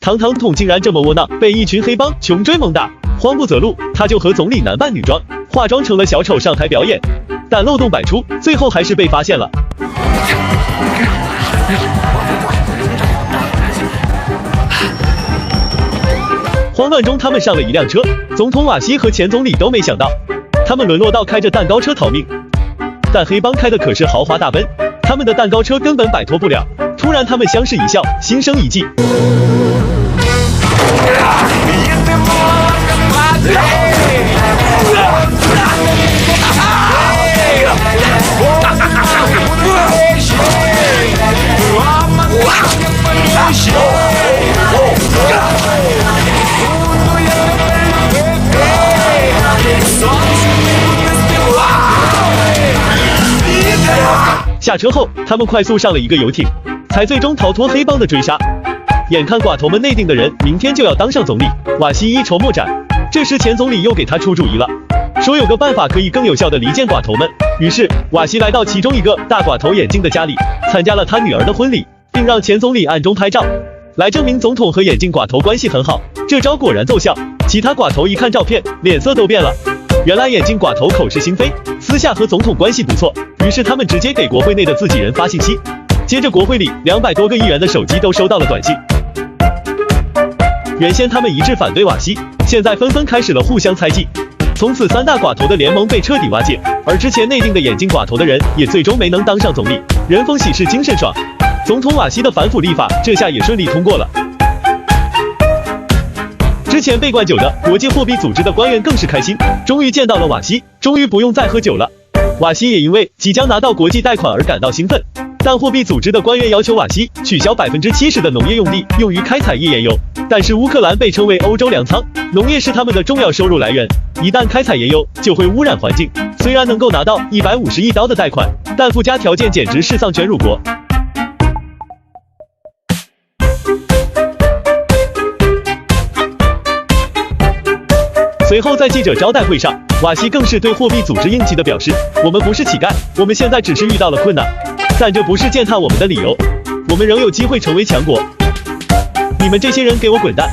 堂堂统竟然这么窝囊，被一群黑帮穷追猛打，慌不择路，他就和总理男扮女装，化妆成了小丑上台表演，但漏洞百出，最后还是被发现了。慌乱中，他们上了一辆车，总统瓦西和前总理都没想到，他们沦落到开着蛋糕车逃命，但黑帮开的可是豪华大奔，他们的蛋糕车根本摆脱不了。突然，他们相视一笑，心生一计。下车后，他们快速上了一个游艇，才最终逃脱黑帮的追杀。眼看寡头们内定的人明天就要当上总理，瓦西一筹莫展。这时前总理又给他出主意了，说有个办法可以更有效地离间寡头们。于是瓦西来到其中一个大寡头眼镜的家里，参加了他女儿的婚礼，并让前总理暗中拍照，来证明总统和眼镜寡头关系很好。这招果然奏效，其他寡头一看照片，脸色都变了。原来眼镜寡头口是心非，私下和总统关系不错，于是他们直接给国会内的自己人发信息。接着国会里200多个议员的手机都收到了短信。原先他们一致反对瓦西，现在纷纷开始了互相猜忌。从此三大寡头的联盟被彻底瓦解，而之前内定的眼镜寡头的人也最终没能当上总理，人逢喜事精神爽。总统瓦西的反腐立法这下也顺利通过了。之前被灌酒的国际货币组织的官员更是开心，终于见到了瓦西，终于不用再喝酒了。瓦西也因为即将拿到国际贷款而感到兴奋，但货币组织的官员要求瓦西取消70%的农业用地，用于开采页岩油。但是乌克兰被称为欧洲粮仓，农业是他们的重要收入来源，一旦开采页油就会污染环境。虽然能够拿到150亿刀的贷款，但附加条件简直是丧权辱国。随后在记者招待会上，瓦西更是对货币组织硬气地表示，我们不是乞丐，我们现在只是遇到了困难，但这不是践踏我们的理由，我们仍有机会成为强国，你们这些人给我滚蛋！